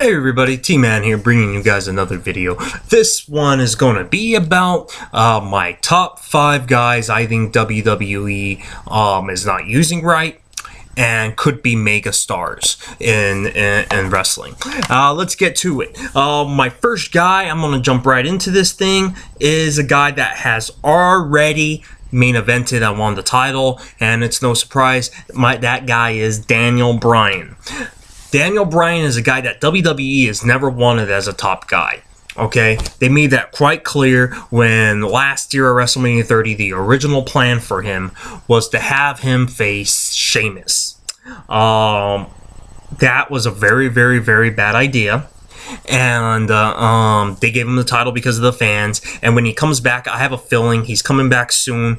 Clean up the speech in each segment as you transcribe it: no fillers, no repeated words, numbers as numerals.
Hey everybody, T-Man here, bringing you guys another video. This one is going to be about my top 5 guys I think WWE is not using right and could be mega stars in wrestling. Let's get to it. My first guy, I'm going to jump right into this thing, is a guy that has already main evented and won the title, and it's no surprise, that guy is Daniel Bryan. Daniel Bryan is a guy that WWE has never wanted as a top guy. Okay, they made that quite clear when last year at WrestleMania 30, the original plan for him was to have him face Sheamus. That was a very, very, very bad idea. And they gave him the title because of the fans. And when he comes back, I have a feeling he's coming back soon.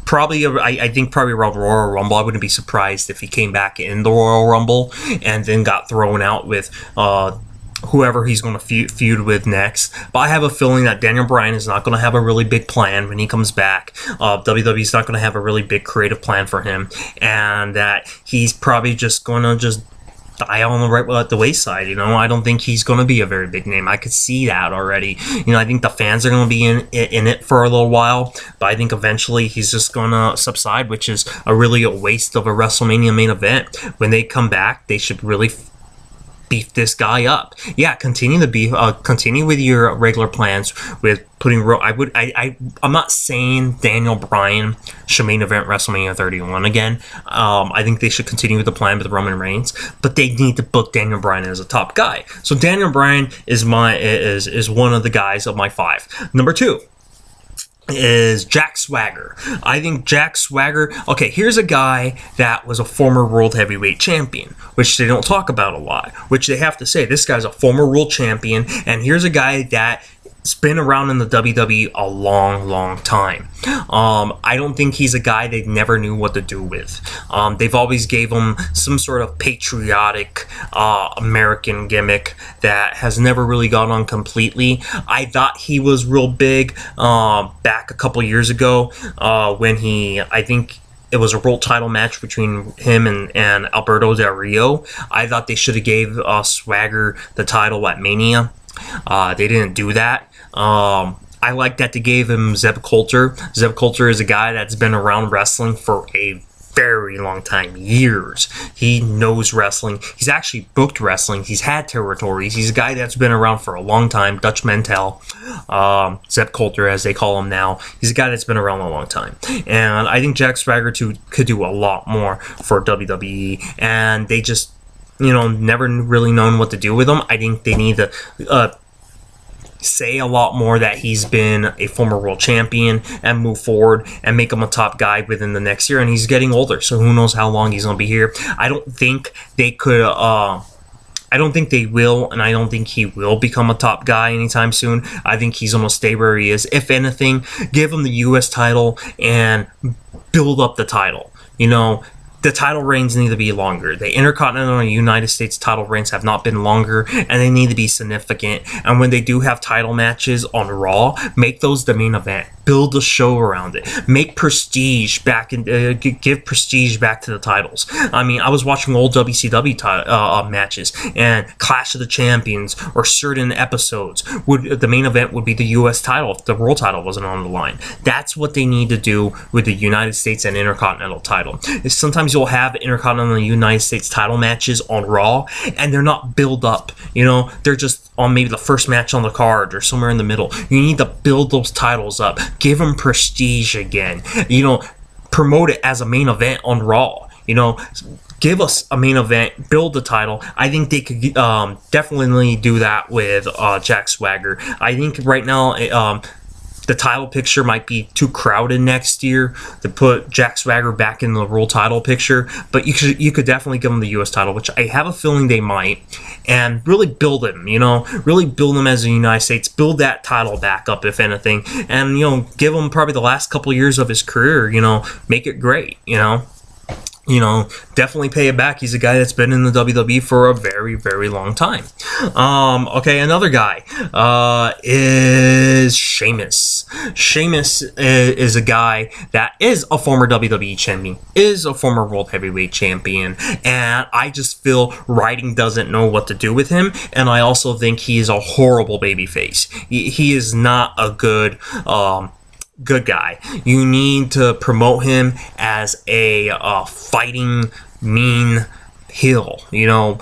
I think probably around Royal Rumble. I wouldn't be surprised if he came back in the Royal Rumble and then got thrown out with whoever he's going to feud with next. But I have a feeling that Daniel Bryan is not going to have a really big plan when he comes back. WWE's not going to have a really big creative plan for him, and that he's probably just going to die on the wayside. I don't think he's going to be a very big name. I could see that already. I think the fans are going to be in it for a little while, but I think eventually he's just going to subside, which is really a waste of a WrestleMania main event. When they come back, they should really beef this guy up. Yeah, continue with your regular plans with putting I'm not saying Daniel Bryan should main event WrestleMania 31 again. I think they should continue with the plan with Roman Reigns, but they need to book Daniel Bryan as a top guy. So Daniel Bryan is one of the guys of my 5. Number 2 is Jack Swagger. I think Jack Swagger, okay, here's a guy that was a former World Heavyweight Champion, which they don't talk about a lot, which they have to say, this guy's a former World Champion, and here's a guy that's been around in the WWE a long, long time. I don't think he's a guy they never knew what to do with. They've always gave him some sort of patriotic American gimmick that has never really gone on completely. I thought he was real big back a couple years ago when I think it was a world title match between him and Alberto Del Rio. I thought they should have gave Swagger the title at Mania. They didn't do that. I like that they gave him Zeb Coulter. Zeb Coulter is a guy that's been around wrestling for a very long time, years. He knows wrestling. He's actually booked wrestling. He's had territories. He's a guy that's been around for a long time. Dutch Mantel, Zeb Coulter as they call him now. He's a guy that's been around a long time. And I think Jack Swagger could do a lot more for WWE. And they just, never really known what to do with him. I think they need to say a lot more that he's been a former world champion and move forward and make him a top guy within the next year. And he's getting older, so who knows how long he's going to be here. I don't think they could I don't think they will, and I don't think he will become a top guy anytime soon. I think he's going to stay where he is. If anything, give him the U.S. title and build up the title. The title reigns need to be longer. The Intercontinental and United States title reigns have not been longer, and they need to be significant. And when they do have title matches on Raw, make those the main event. Build a show around it. Make prestige back in. Give prestige back to the titles. I mean, I was watching old WCW matches and Clash of the Champions or certain episodes. The main event would be the U.S. title if the world title wasn't on the line. That's what they need to do with the United States and Intercontinental title. Sometimes you'll have Intercontinental and United States title matches on Raw, and they're not build up. They're just on maybe the first match on the card or somewhere in the middle. You need to build those titles up. Give them prestige again. Promote it as a main event on Raw. Give us a main event, build the title. I think they could definitely do that with Jack Swagger. I think right now the title picture might be too crowded next year to put Jack Swagger back in the world title picture, but you could definitely give him the U.S. title, which I have a feeling they might, and really build him, really build him as a United States, build that title back up, if anything, and, give him probably the last couple years of his career, make it great, you know, definitely pay it back. He's a guy that's been in the WWE for a very, very long time. Okay, another guy is Sheamus. Sheamus is a guy that is a former WWE champion, is a former World Heavyweight champion, and I just feel writing doesn't know what to do with him, and I also think he is a horrible babyface. He is not a good good guy. You need to promote him as a fighting, mean heel. You know,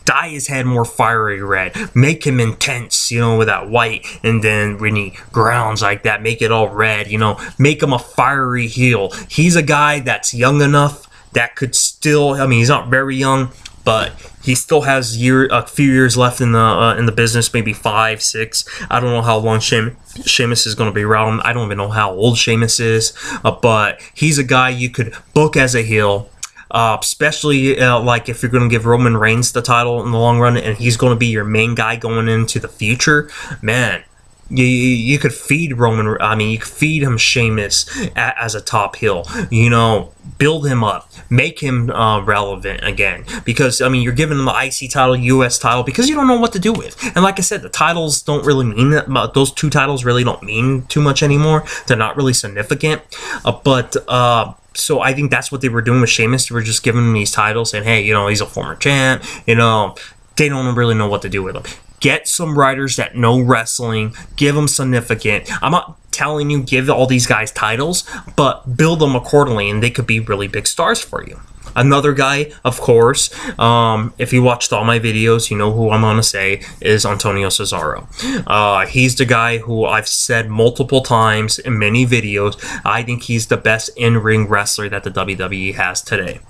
dye his head more fiery red. Make him intense, you know, with that white. And then when he grounds like that, make it all red. You know, make him a fiery heel. He's a guy that's young enough that could still, I mean, he's not very young, but he still has a few years left in the business, maybe 5, 6. I don't know how long Sheamus is going to be around. I don't even know how old Sheamus is, but he's a guy you could book as a heel, especially like if you're going to give Roman Reigns the title in the long run, and he's going to be your main guy going into the future. Man, you could feed Roman. I mean, you could feed him Sheamus as a top heel. You know, build him up, make him relevant again. Because I mean, you're giving him the IC title, US title, because you don't know what to do with. And like I said, the titles don't really mean that. Those 2 titles really don't mean too much anymore. They're not really significant. So I think that's what they were doing with Sheamus. They were just giving him these titles, saying, hey, you know, he's a former champ. You know, they don't really know what to do with him. Get some writers that know wrestling. Give them significant. I'm not telling you give all these guys titles, but build them accordingly, and they could be really big stars for you. Another guy, of course, if you watched all my videos, you know who I'm going to say is Antonio Cesaro. He's the guy who I've said multiple times in many videos. I think he's the best in-ring wrestler that the WWE has today.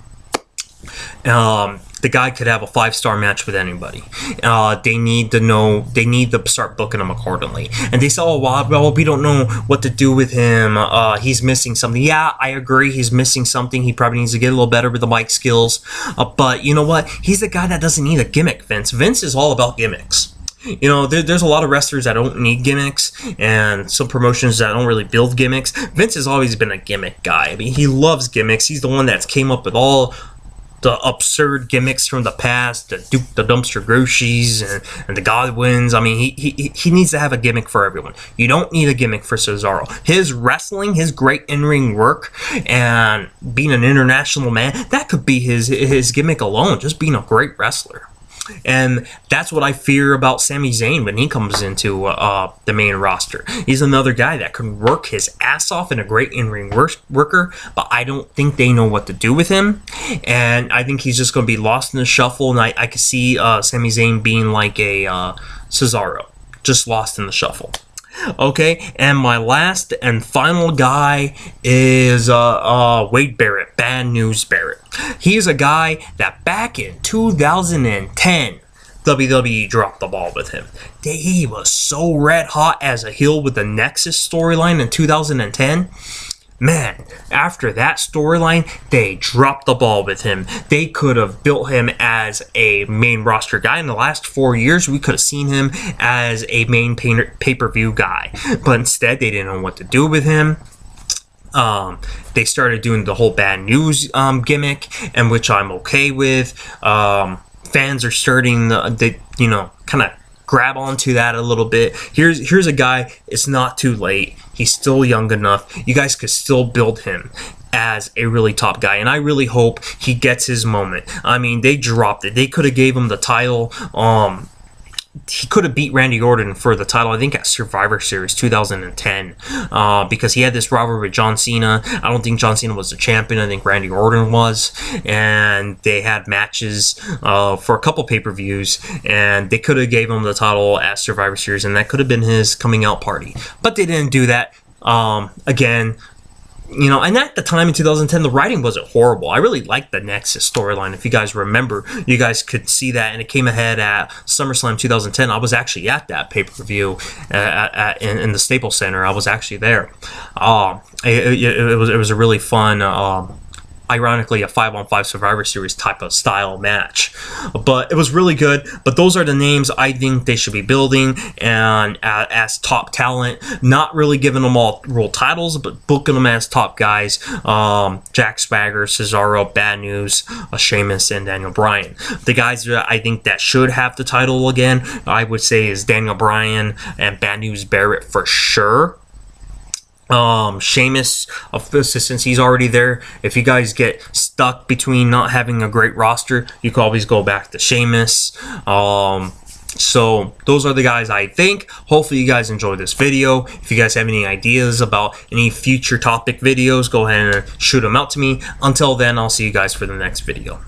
The guy could have a 5-star match with anybody. They need to start booking him accordingly. And they say, oh, well, we don't know what to do with him. He's missing something. Yeah, I agree. He's missing something. He probably needs to get a little better with the mic skills. But you know what? He's the guy that doesn't need a gimmick, Vince. Vince is all about gimmicks. You know, there's a lot of wrestlers that don't need gimmicks, and some promotions that don't really build gimmicks. Vince has always been a gimmick guy. I mean, he loves gimmicks. He's the one that came up with all the absurd gimmicks from the past, the Duke the Dumpster Groceries and the Godwins. I mean, he needs to have a gimmick for everyone. You don't need a gimmick for Cesaro. His wrestling, his great in-ring work, and being an international man, that could be his gimmick alone, just being a great wrestler. And that's what I fear about Sami Zayn when he comes into the main roster. He's another guy that can work his ass off and a great in-ring worker, but I don't think they know what to do with him. And I think he's just going to be lost in the shuffle, and I could see Sami Zayn being like a Cesaro, just lost in the shuffle. Okay, and my last and final guy is Wade Barrett, Bad News Barrett. He is a guy that back in 2010, WWE dropped the ball with him. He was so red hot as a heel with the Nexus storyline in 2010. Man, after that storyline, they dropped the ball with him. They could have built him as a main roster guy. In the last 4 years, we could have seen him as a main pay-per-view guy. But instead, they didn't know what to do with him. They started doing the whole Bad News gimmick, and which I'm okay with. Fans are starting to, kind of grab onto that a little bit. Here's a guy, it's not too late. He's still young enough. You guys could still build him as a really top guy, and I really hope he gets his moment. I mean, they dropped it. They could have gave him the title. He could have beat Randy Orton for the title, I think, at Survivor Series 2010, because he had this rivalry with John Cena. I don't think John Cena was the champion. I think Randy Orton was, and they had matches for a couple pay-per-views, and they could have gave him the title at Survivor Series, and that could have been his coming out party. But they didn't do that. Again, and at the time in 2010, the writing wasn't horrible. I really liked the Nexus storyline. If you guys remember, you guys could see that, and it came ahead at SummerSlam 2010. I was actually at that pay-per-view in the Staples Center. I was actually there. It was a really fun ironically a 5-on-5 Survivor Series type of style match. But it was really good. But those are the names I think they should be building, and as top talent, not really giving them all world titles, but booking them as top guys. Jack Swagger, Cesaro, Bad News, Sheamus, and Daniel Bryan. The guys that I think that should have the title again, I would say, is Daniel Bryan and Bad News Barrett for sure. Sheamus, since he's already there, if you guys get stuck between not having a great roster, you can always go back to Sheamus. So those are the guys I think. Hopefully you guys enjoyed this video. If you guys have any ideas about any future topic videos, go ahead and shoot them out to me. Until then, I'll see you guys for the next video.